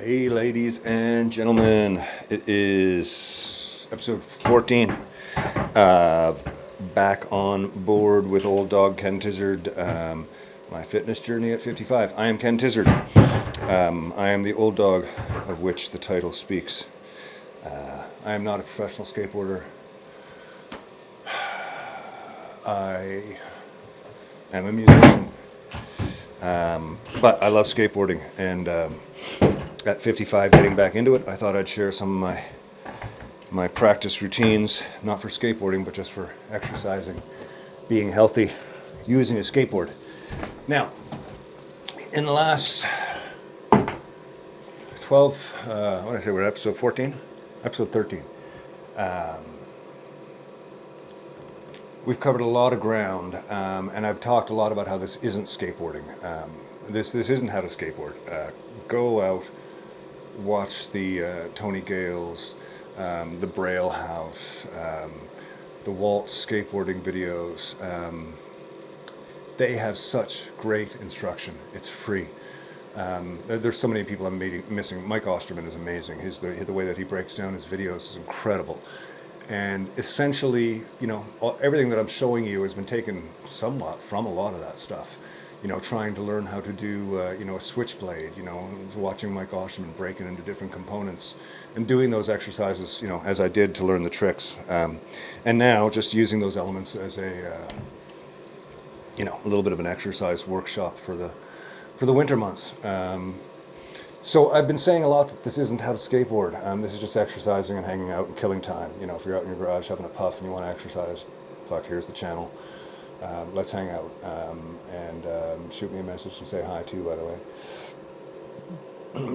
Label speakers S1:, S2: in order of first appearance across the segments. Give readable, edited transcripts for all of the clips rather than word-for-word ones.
S1: Hey, ladies and gentlemen, it is episode 14. Back on board with old dog Ken Tizzard. My fitness journey at 55. I am Ken Tizzard. I am the old dog of which the title speaks. I am not a professional skateboarder. I am a musician. But I love skateboarding, and at 55, getting back into it, I thought I'd share some of my practice routines, not for skateboarding, but just for exercising, being healthy, using a skateboard. Now, in the last 12, what did I say, we're at episode 14? Episode 13. We've covered a lot of ground, and I've talked a lot about how this isn't skateboarding. This isn't how to skateboard. Go out, watch the Tony Gales, the Braille House, the Waltz skateboarding videos. They have such great instruction. It's free. There's so many people I'm missing. Mike Osterman is amazing. The way that he breaks down his videos is incredible. And essentially, everything that I'm showing you has been taken somewhat from a lot of that stuff. Trying to learn how to do, a switchblade, watching Mike Osterman break it into different components and doing those exercises, as I did to learn the tricks. And now just using those elements as a little bit of an exercise workshop for the winter months. So I've been saying a lot that this isn't how to skateboard. This is just exercising and hanging out and killing time. If you're out in your garage having a puff and you want to exercise, here's the channel. Let's hang out, and shoot me a message and say hi too, by the way.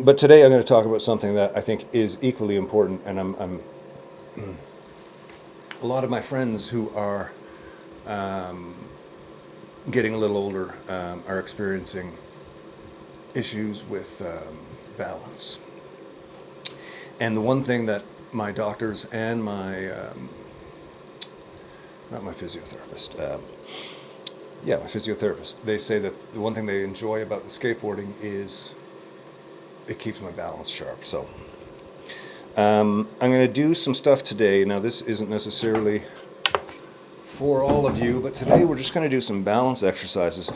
S1: But today I'm going to talk about something that I think is equally important, and I'm a lot of my friends who are getting a little older are experiencing issues with balance. And the one thing that my doctors and my not my physiotherapist, my physiotherapist, they say that the one thing they enjoy about the skateboarding is it keeps my balance sharp. So I'm going to do some stuff today. Now, this isn't necessarily for all of you, but today we're just going to do some balance exercises.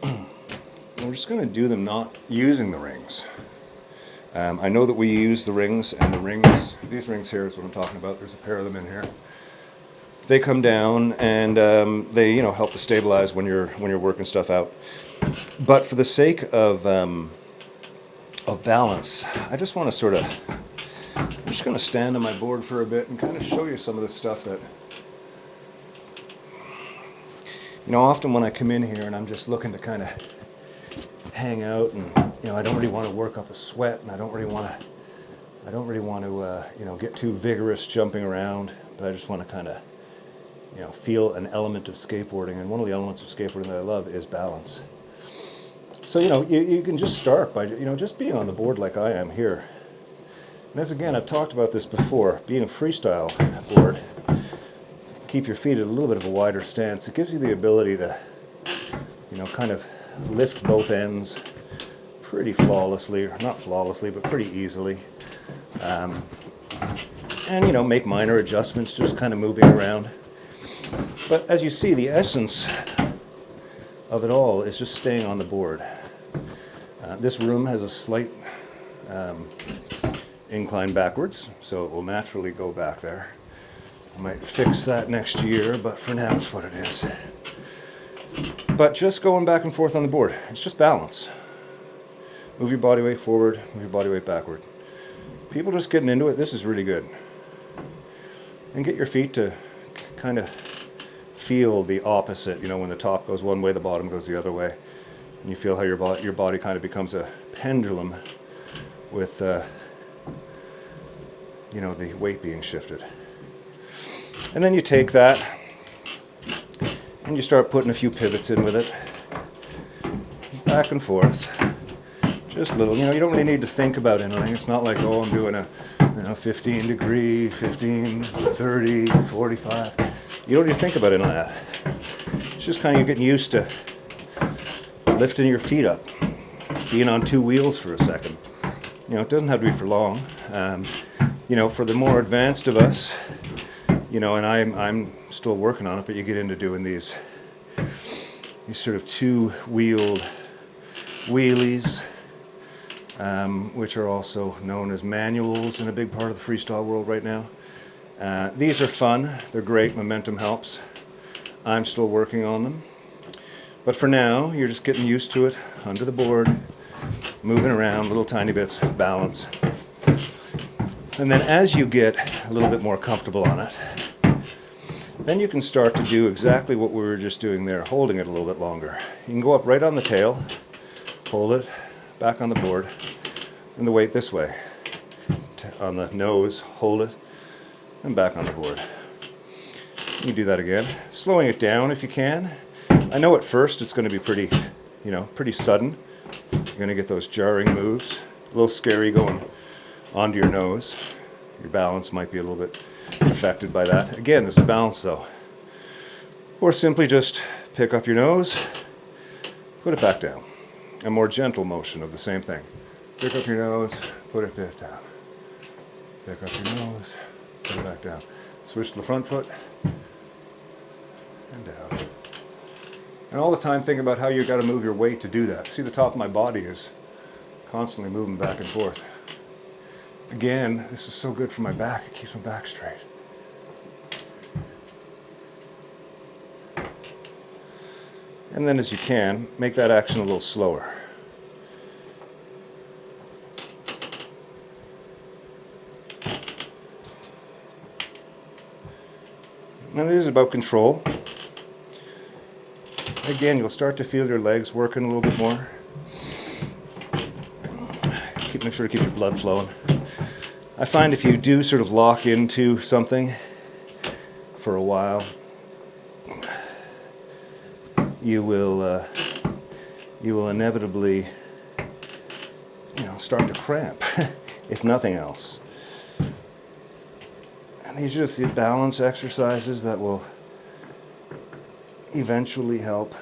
S1: We're just going to do them not using the rings. I know that we use the rings, and these rings here is what I'm talking about. There's a pair of them in here. They come down, and they help to stabilize when you're working stuff out. But for the sake of balance, I just want to I'm just going to stand on my board for a bit and kind of show you some of the stuff that, often when I come in here and I'm just looking to kind of hang out, and I don't really want to work up a sweat, and I don't really want to get too vigorous jumping around, but I just want to kind of feel an element of skateboarding. And one of the elements of skateboarding that I love is balance. So you can just start by just being on the board like I am here. And as again, I've talked about this before, being a freestyle board, keep your feet at a little bit of a wider stance. It gives you the ability to kind of lift both ends pretty flawlessly, or not flawlessly, but pretty easily. And make minor adjustments, just kind of moving around. But as you see, the essence of it all is just staying on the board. This room has a slight incline backwards, so it will naturally go back there. I might fix that next year, but for now it's what it is. But just going back and forth on the board, it's just balance. Move your body weight forward, move your body weight backward. People just getting into it, this is really good. And get your feet to kind of feel the opposite. When the top goes one way, the bottom goes the other way. And you feel how your body kind of becomes a pendulum with the weight being shifted. And then you take that and you start putting a few pivots in with it. Back and forth. Just a little, you don't really need to think about anything. It's not like, I'm doing a 15 degree, 15, 30, 45. You don't need to think about any of that. It's just kind of getting used to lifting your feet up, being on two wheels for a second. it doesn't have to be for long. For the more advanced of us, and I'm still working on it, but you get into doing these sort of two-wheeled wheelies, which are also known as manuals in a big part of the freestyle world right now. These are fun. They're great. Momentum helps. I'm still working on them. But for now, you're just getting used to it under the board, moving around little tiny bits, balance. And then as you get a little bit more comfortable on it, then you can start to do exactly what we were just doing there, holding it a little bit longer. You can go up right on the tail, hold it, back on the board, and the weight this way. On the nose, hold it, and back on the board. You can do that again, slowing it down if you can. I know at first it's going to be pretty sudden. You're going to get those jarring moves, a little scary going onto your nose. Your balance might be a little bit affected by that. Again, this is balance though. Or simply just pick up your nose, put it back down. A more gentle motion of the same thing. Pick up your nose, put it down. Pick up your nose, put it back down. Switch to the front foot, and down. And all the time think about how you got to move your weight to do that. See, the top of my body is constantly moving back and forth. Again, this is so good for my back. It keeps my back straight. And then as you can, make that action a little slower. And it is about control. Again, you'll start to feel your legs working a little bit more. Make sure to keep your blood flowing. I find if you do sort of lock into something for a while, you will inevitably, start to cramp, if nothing else. And these are just the balance exercises that will eventually help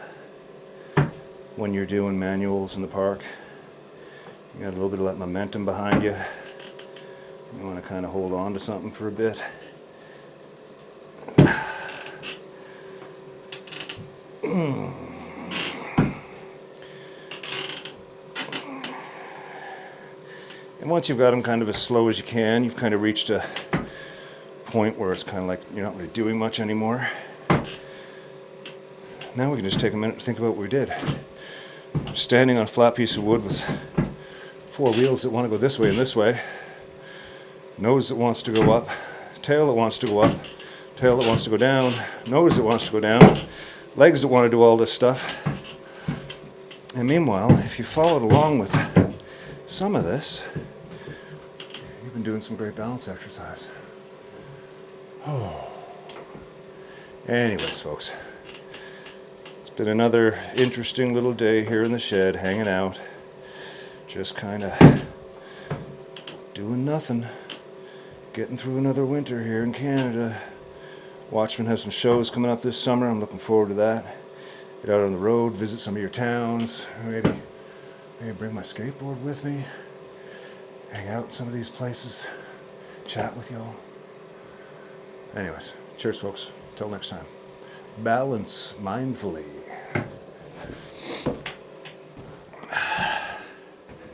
S1: when you're doing manuals in the park. You got a little bit of that momentum behind you. You want to kind of hold on to something for a bit. And once you've got them kind of as slow as you can, you've kind of reached a point where it's kind of like you're not really doing much anymore. Now we can just take a minute to think about what we did. Standing on a flat piece of wood with four wheels that want to go this way and this way, nose that wants to go up, tail that wants to go up, tail that wants to go down, nose that wants to go down, legs that want to do all this stuff. And meanwhile, if you followed along with some of this, you've been doing some great balance exercise. Oh. Anyways, folks, it's been another interesting little day here in the shed, hanging out. Just kind of doing nothing. Getting through another winter here in Canada. Watchmen have some shows coming up this summer. I'm looking forward to that. Get out on the road, visit some of your towns. Maybe bring my skateboard with me. Hang out in some of these places. Chat with y'all. Anyways, cheers, folks. Till next time. Balance mindfully.